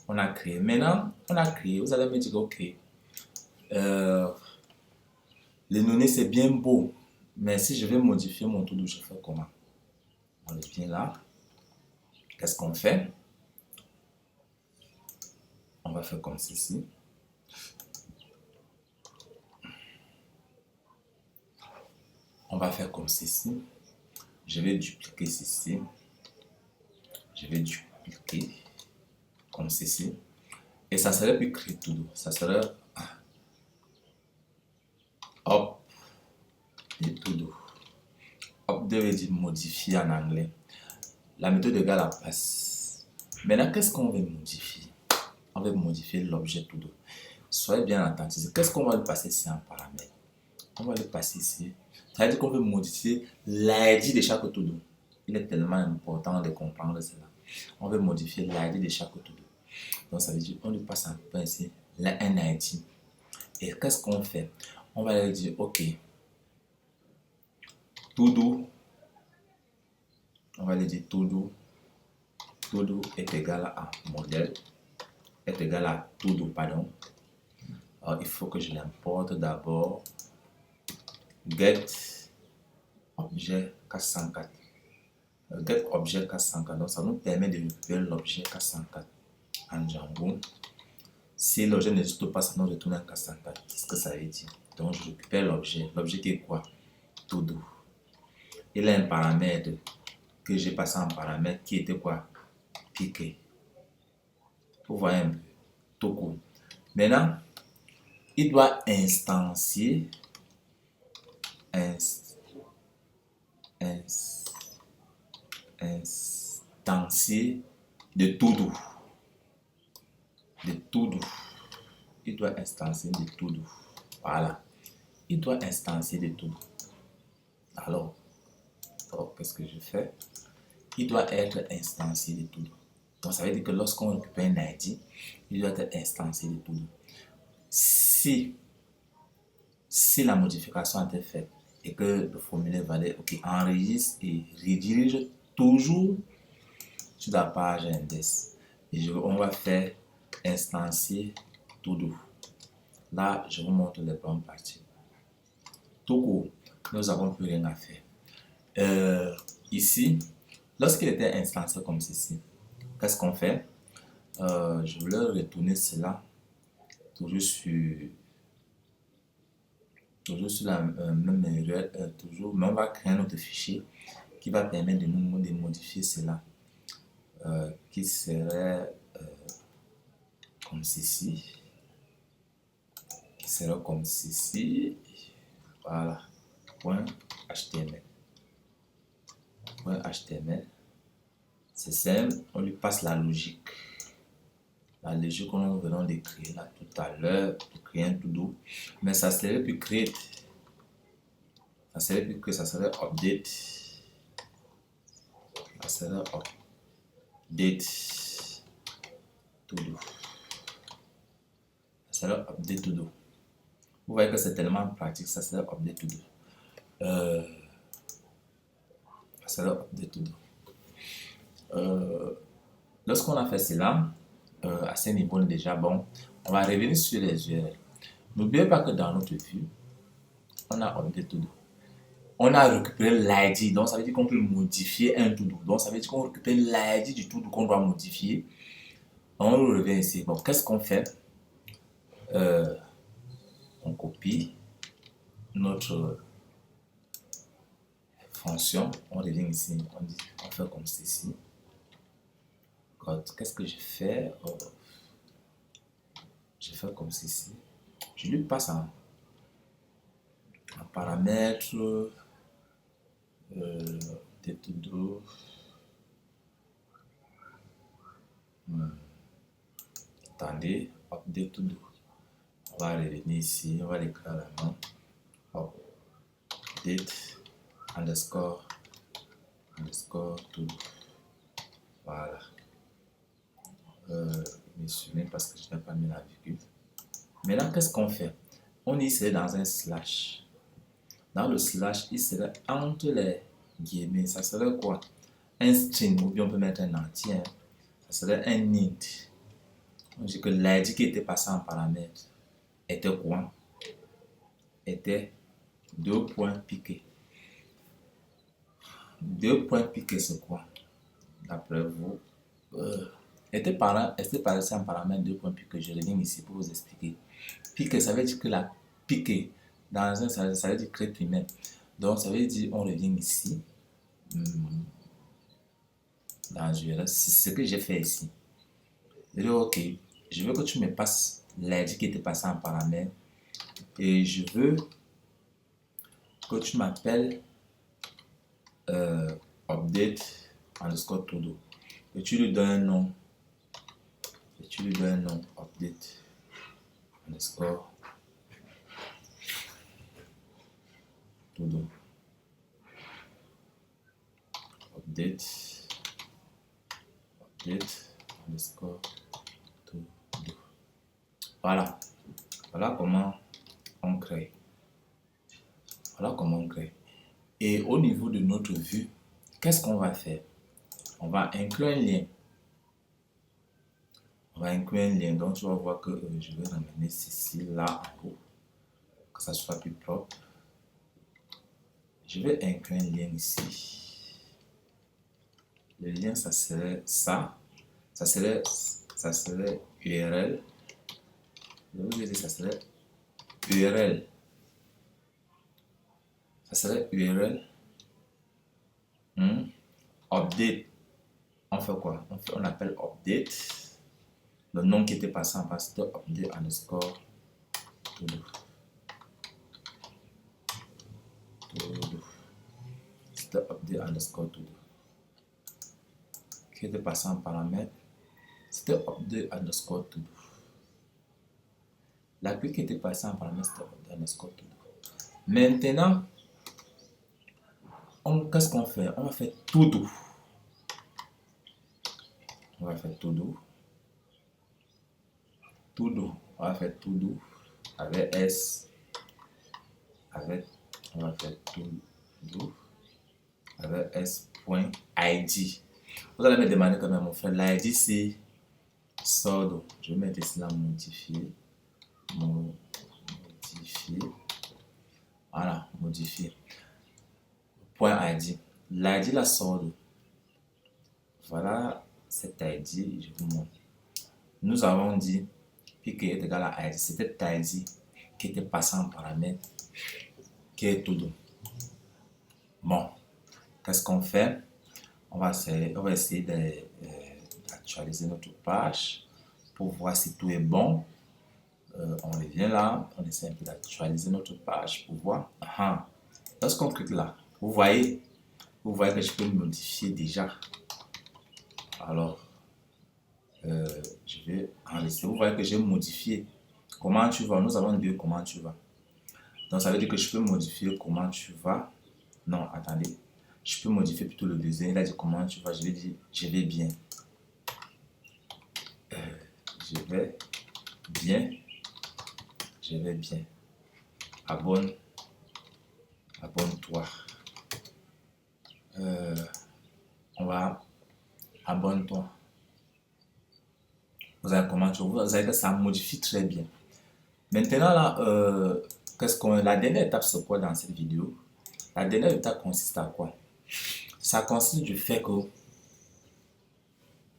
On a créé. Maintenant, on a créé. Vous allez me dire, ok, les données c'est bien beau, mais si je vais modifier mon tout, je fais comment? On revient là. Qu'est-ce qu'on fait? On va faire comme ceci. On va faire comme ceci. Je vais dupliquer ceci. Je vais dupliquer comme ceci. Et ça serait plus créer tout doux. Ça serait hop et tout doux. Hop veut dire modifier en anglais. La méthode égale à passe. Maintenant, qu'est-ce qu'on veut modifier? On veut modifier l'objet tout doux. Soyez bien attentifs. Qu'est-ce qu'on va le passer ici en paramètre? On va le passer ici. Ça veut dire qu'on veut modifier l'ID de chaque tout doux. Il est tellement important de comprendre cela. On veut modifier l'ID de chaque tout doux. Donc ça veut dire qu'on lui passe un peu ici un ID. Et qu'est-ce qu'on fait? On va lui dire ok, todo. On va lui dire todo. Todo est égal à modèle. Est égal à todo, pardon. Alors il faut que je l'importe d'abord. Get objet 404. Get objet 404. Donc ça nous permet de récupérer l'objet 404 en Django. Si l'objet n'existe pas, ça nous retourne un 404. C'est ce que ça veut dire. Donc je récupère l'objet. L'objet qui est quoi? Todo. Il a un paramètre que j'ai passé en paramètre qui était quoi? Piqué. Vous voyez un peu. Toko. Maintenant, il doit instancier de todo. De todo. Il doit instancier de todo. Voilà. Il doit instancier de todo. Alors, qu'est-ce que je fais? Il doit être instancié de todo. Donc, ça veut dire que lorsqu'on récupère un ID, il doit être instancié de todo. Si la modification a été faite et que le formulaire valide, ok, enregistre et redirige toujours sur la page index. Et on va faire instancier todo. Là, je vous montre les bonnes parties. Tout court, nous n'avons plus rien à faire. Ici, lorsqu'il était instancié comme ceci, qu'est-ce qu'on fait? Je voulais retourner cela toujours sur la même erreur, mais on va créer un autre fichier qui va permettre de nous de modifier cela, qui serait comme ceci, voilà, .html. .html, c'est simple, on lui passe la logique que nous venons de créer là tout à l'heure, de créer un tout doux, mais ça serait plus create, ça serait update, tout doux, ça serait update tout doux. Vous voyez que c'est tellement pratique, ça serait update tout doux. Ça serait update tout doux. Lorsqu'on a fait cela, à ce niveau déjà, bon, on va revenir sur les URL. N'oubliez pas que dans notre vue, on a update tout doux. On a récupéré l'ID, donc ça veut dire qu'on peut modifier un tout doux. Donc ça veut dire qu'on récupère l'ID du tout doux qu'on doit modifier. On revient ici. Bon, qu'est-ce qu'on fait? On copie notre fonction, on revient ici, on fait comme ceci. Qu'est-ce que je fais? Je fais comme ceci. Je lui passe un paramètre d2. Attendez, update to do. On va revenir ici, on va l'écrire à la main. Update underscore to do. Voilà. Je me souviens parce que je n'ai pas mis la virgule. Maintenant, qu'est-ce qu'on fait? On y serait dans un slash. Dans le slash, il serait entre les guillemets. Ça serait quoi? Un string, ou bien on peut mettre un entier. Ça serait un int. On dit que l'id qui était passé en paramètre était quoi? Était 2 points piqués. 2 points piqués, c'est quoi? D'après vous, était passé en paramètre 2 points piqués. Je reviens ici pour vous expliquer. Piqué, ça veut dire que la piqué, dans un, ça veut dire crête humaine. Donc, ça veut dire, on revient ici. Dans URL, c'est ce que j'ai fait ici. Je dis, ok, je veux que tu me passes l'id qui était passé en paramètre et je veux que tu m'appelles update underscore to do. Et tu lui donnes un nom. Et tu lui donnes un nom, update underscore to do. Update underscore to do. Voilà. Voilà comment on crée. Voilà comment on crée. Et au niveau de notre vue, qu'est-ce qu'on va faire? On va inclure un lien. On va inclure un lien. Donc, tu vas voir que je vais ramener ceci là en haut. Que ça soit plus propre. Je vais inclure un lien ici. Le lien, ça serait ça. Ça serait URL. Je vais vous dire, ça serait URL. Ça serait URL. Update. On fait quoi? On appelle update. Le nom qui était passé en bas, c'était update underscore to do. C'était update underscore to do. Qui était passé en paramètre, c'était update underscore to do. La clé qui était passée en paramètre, c'était update underscore to do. Maintenant, qu'est-ce qu'on fait? On va faire to do. On va faire to do. To do. On va faire to do avec S. On va faire to do avec S.id. Vous allez me demander quand même, mon frère, l'id c'est sordo. Je vais mettre ici là modifier. Voilà, modifier. Point ID. L'id la sordo. Voilà cet ID, je vous montre. Nous avons dit piqué est égal à ID. C'était ID qui était passé en paramètre qui est tout. Bon, qu'est-ce qu'on fait? On va essayer d'actualiser notre page pour voir si tout est bon. On revient là, on essaie un peu d'actualiser notre page pour voir. Lorsqu'on clique là, vous voyez que je peux modifier déjà. Alors, je vais enregistrer. Vous voyez que j'ai modifié. Comment tu vas? Nous avons dit comment tu vas. Donc, ça veut dire que je peux modifier comment tu vas. Non, attendez. Je peux modifier plutôt le deuxième. Il a dit comment tu vas. Je vais dire je vais bien. Je vais bien. Je vais bien. Abonne-toi. On va abonne-toi. Vous avez comment tu vois. Vous avez que ça modifie très bien. Maintenant là, la dernière étape c'est quoi dans cette vidéo? La dernière étape consiste à quoi? Ça consiste du fait que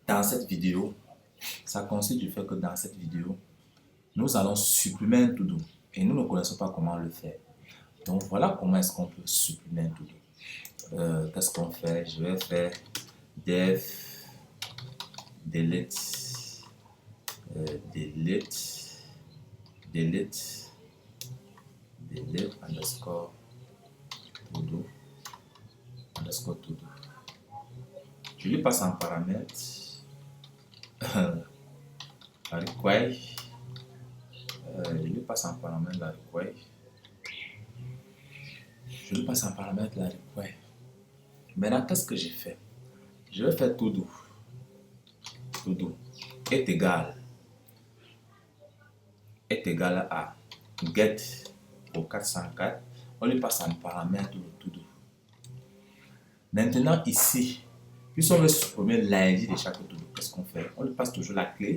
dans cette vidéo, nous allons supprimer un to-do et nous ne connaissons pas comment le faire. Donc voilà comment est-ce qu'on peut supprimer un to-do. Qu'est-ce qu'on fait? Je vais faire def delete delete underscore to-do underscore to-do. Je lui passe en paramètre la require. Je lui passe en paramètre la require. Je lui passe en paramètre la require. Maintenant, qu'est-ce que j'ai fait? Je vais faire to-do. To-do est égal à get au 404. On lui passe en paramètre le to-do. Maintenant, ici, puisqu'on veut supprimer l'ID de chaque to-do, qu'est-ce qu'on fait? On lui passe toujours la clé.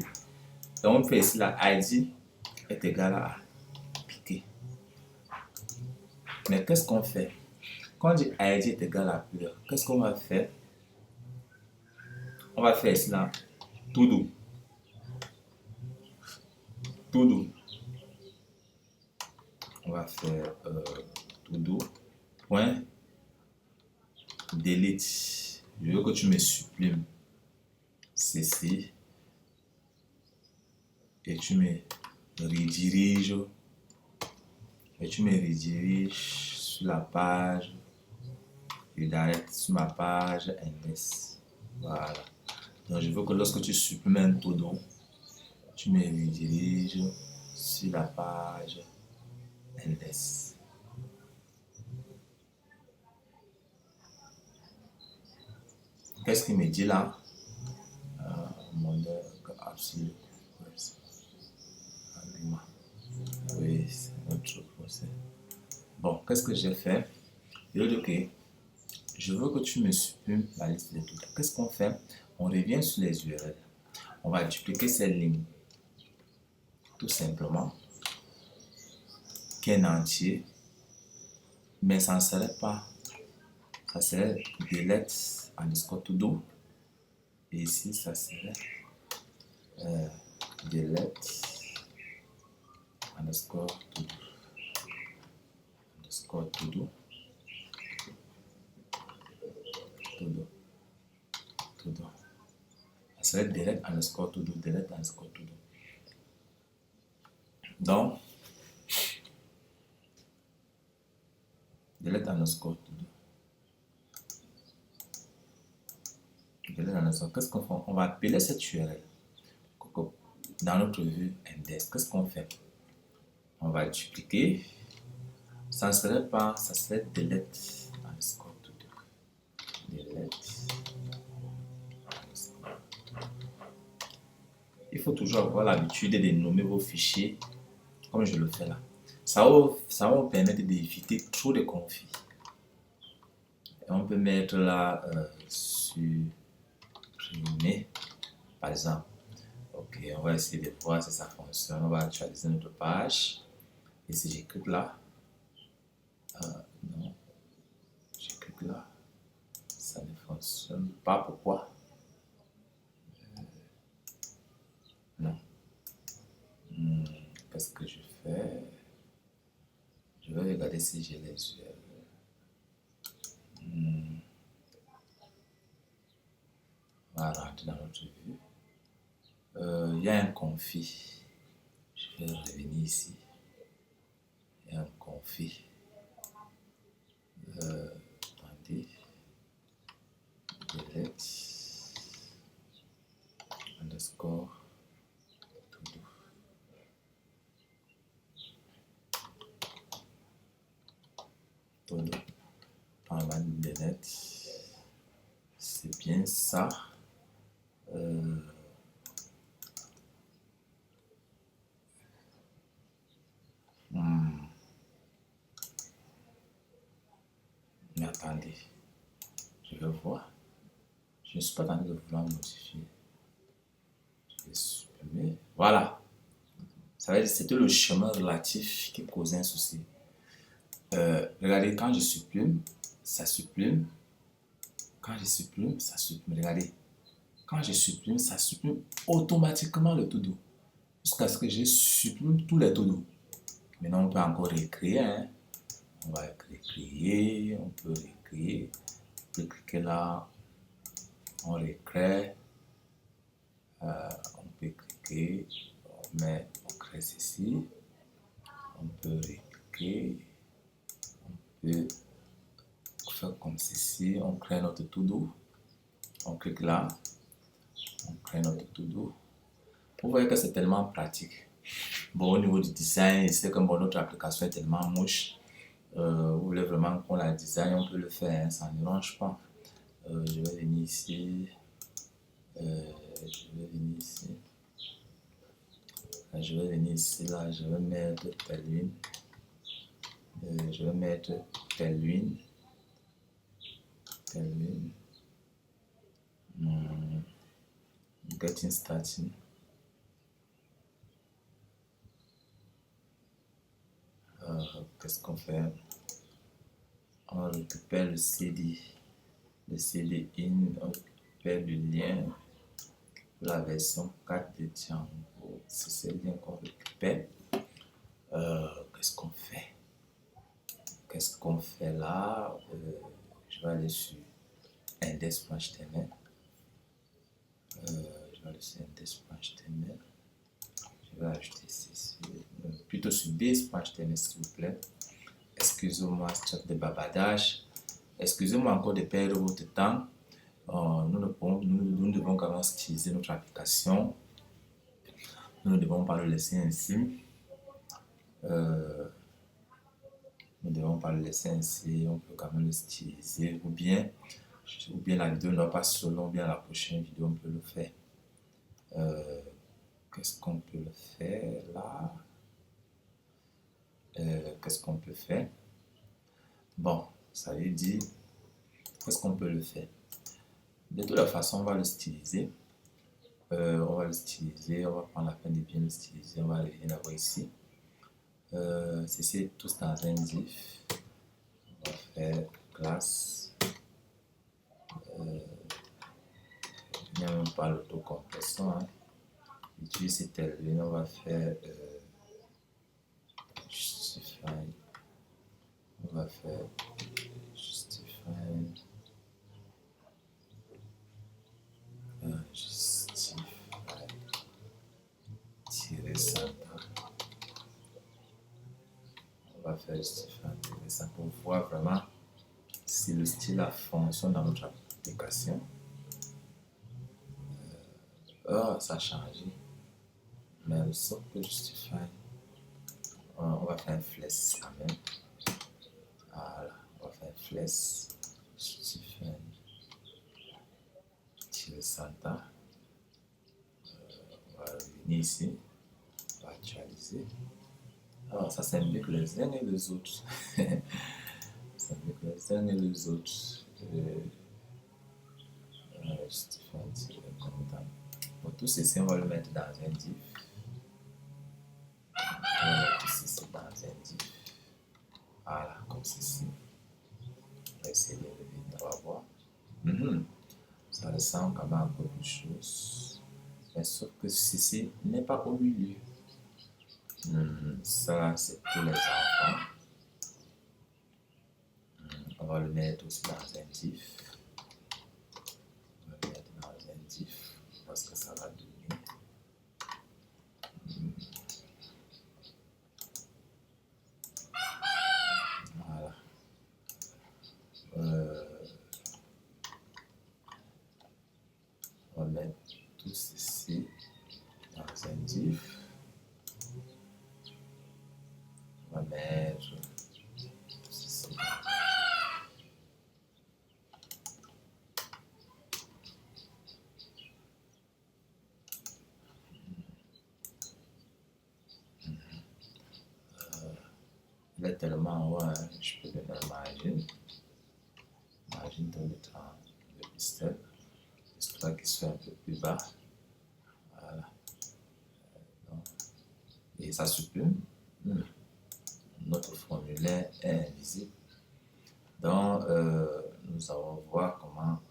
Et on fait ici la ID est égal à piquer. Mais qu'est-ce qu'on fait? Quand ID est égal à plusieurs, qu'est-ce qu'on va faire? On va faire ici là to-do. To-do. On va faire to-do point delete. Je veux que tu me supprimes ceci et tu me rediriges sur la page redirect sur ma page NS. Voilà. Donc je veux que lorsque tu supprimes un to-do, tu me rediriges sur la page NS. Qu'est-ce qu'il me dit là? Modèle absolu. Oui, c'est notre procès. Bon, qu'est-ce que j'ai fait? Je dis ok, je veux que tu me supprimes la liste de tout. Qu'est-ce qu'on fait? On revient sur les URL. On va dupliquer cette ligne. Tout simplement. Qui est en entier. Mais ça ne serait pas. Ça serait delete underscore to do. Et ici, ça serait delete underscore to do. Underscore to do. To do. Ça serait delete underscore to do. Delete underscore to do. Donc, delete underscore to do. Qu'est-ce qu'on fait? On va appeler cette URL dans notre vue index. Qu'est-ce qu'on fait? On va dupliquer. Ça ne serait pas, ça serait delete underscore to do. Delete. Il faut toujours avoir l'habitude de nommer vos fichiers comme je le fais là. Ça va vous permettre d'éviter trop de conflits. Et on peut mettre là supprimer par exemple. Ok, on va essayer de voir si ça fonctionne. On va actualiser notre page. Et si je clique là, non, je clique là, ça ne fonctionne pas. Pourquoi? Non. Qu'est-ce que je fais? Je vais regarder si j'ai les URL. On va rentrer dans notre vue. Il y a un config. Je vais revenir ici. Il y a un config. Attendez. Delete underscore to do. To do. On va delete. C'est bien ça. Mais attendez, je vais voir. Je ne suis pas en train de vouloir modifier. Je vais supprimer. Voilà. Ça veut dire que c'était le chemin relatif qui causait un souci. Regardez, quand je supprime, ça supprime. Quand je supprime, ça supprime. Regardez. Quand je supprime, ça supprime automatiquement le to-do. jusqu'à ce que je supprime tous les to-do. Maintenant, on peut encore réécrire. Hein. On va réécrire, on peut réécrire. On peut cliquer là, on réécrit. On peut cliquer, on crée ceci. On peut réécrire. On peut faire comme ceci. On crée notre to-do. On clique là. On crée notre to-do. Vous voyez que c'est tellement pratique. Bon, au niveau du design, c'est comme notre application est tellement moche. Vous voulez vraiment qu'on la design, on peut le faire, hein, ça ne dérange pas. Je vais venir ici. Je vais venir ici. Je vais venir ici, là, je vais mettre telle ligne. Je vais mettre telle ligne. Telle ligne. Getting started. Qu'est-ce qu'on fait? On récupère le CD. Le CD in, on récupère le lien pour la version 4 de Django. C'est ce lien qu'on récupère. Qu'est-ce qu'on fait? Qu'est-ce qu'on fait là? Je vais aller sur index.html. Je vais aller sur index.html. Je vais ajouter ceci. Plutôt sur base.html, s'il vous plaît. Excusez-moi, chat de babadage. Excusez-moi encore de perdre votre temps. Nous devons quand même utiliser notre application. Nous ne devons pas le laisser ainsi. Nous ne devons pas le laisser ainsi. On peut quand même l'utiliser. Ou bien la vidéo ne va pas selon, ou bien la prochaine vidéo, on peut le faire. Qu'est-ce qu'on peut le faire là? Qu'est-ce qu'on peut faire? Bon, ça veut dire, qu'est-ce qu'on peut le faire? De toute façon, on va l'utiliser. On va l'utiliser, on va prendre la peine de bien l'utiliser. On va revenir d'abord ici. Ceci est tous dans un div. On va faire classe. Il n'y a même pas l'autocompression. Hein. Utilise telle ligne, on va faire justify. On va faire justify. Justify. On va faire justify ça pour voir vraiment si le style a fonctionné dans notre application. Ça a changé. Mais sauf que justify, on va faire un flex quand même. Voilà, on va faire un flex. Justify. Santa. On va revenir ici. On va actualiser. Alors, ça s'implique les uns et les autres. Ça s'implique les uns et les autres. Pour tout ceci, on va le mettre dans un div. On va mettre ceci dans un div. Voilà, comme ceci. On va essayer de revenir, on va voir. Ça ressemble quand même à beaucoup de choses. Mais sauf que ceci n'est pas au milieu. Ça, c'est pour les enfants. On va le mettre aussi dans un div. On va le mettre dans un div parce que ça va donner. Voilà. On va mettre tout ceci dans un div. On va mettre tout ceci. Il est tellement haut, hein, je peux donner la margine. Margine dans le temps de pistel. Histoire qu'il soit un peu plus bas. Voilà. Et ça supprime. Notre formulaire est invisible. Donc, nous allons voir comment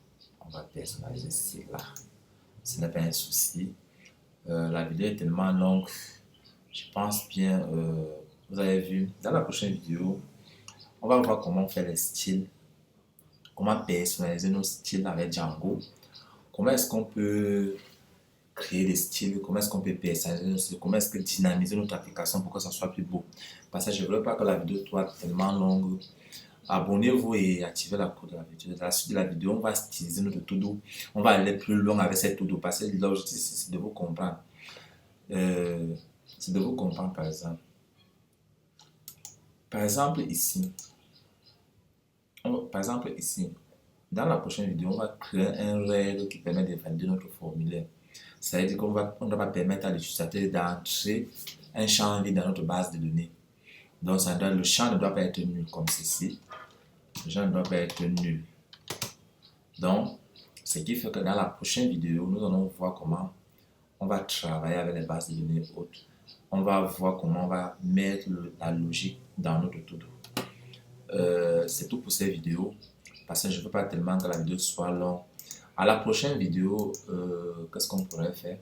on va personnaliser cela. Ce n'est pas un souci. La vidéo est tellement longue. Je pense bien, vous avez vu, dans la prochaine vidéo, on va voir comment faire les styles, comment personnaliser nos styles avec Django, comment est-ce qu'on peut créer des styles, comment est-ce qu'on peut personnaliser nos styles, comment est-ce que dynamiser notre application pour que ça soit plus beau. Parce que je ne veux pas que la vidéo soit tellement longue. Abonnez-vous et activez la cloche de la vidéo. Dans la suite de la vidéo, on va styliser notre to-do. On va aller plus loin avec cette to-do parce que l'objectif, c'est de vous comprendre. C'est de vous comprendre, par exemple. Par exemple, ici, dans la prochaine vidéo, on va créer un règle qui permet de valider notre formulaire. Ça veut dire qu'on va permettre à l'utilisateur d'entrer un champ vide dans notre base de données. Donc, le champ ne doit pas être nul comme ceci. Le champ ne doit pas être nul. Donc, ce qui fait que dans la prochaine vidéo, nous allons voir comment on va travailler avec les bases de données hautes. On va voir comment on va mettre la logique dans notre to-do. C'est tout pour cette vidéo parce que je ne veux pas tellement que la vidéo soit longue. À la prochaine vidéo, qu'est-ce qu'on pourrait faire?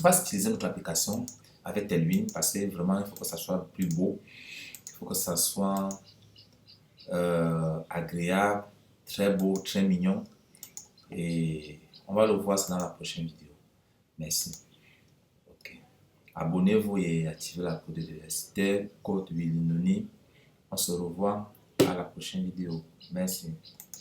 On va utiliser notre application avec Tailwind parce que vraiment il faut que ça soit plus beau, il faut que ça soit agréable, très beau, très mignon, et on va le voir ça dans la prochaine vidéo. Merci. Ok. Abonnez-vous et activez la cloche de C'était Code Willy Noni. On se revoit à la prochaine vidéo. Merci.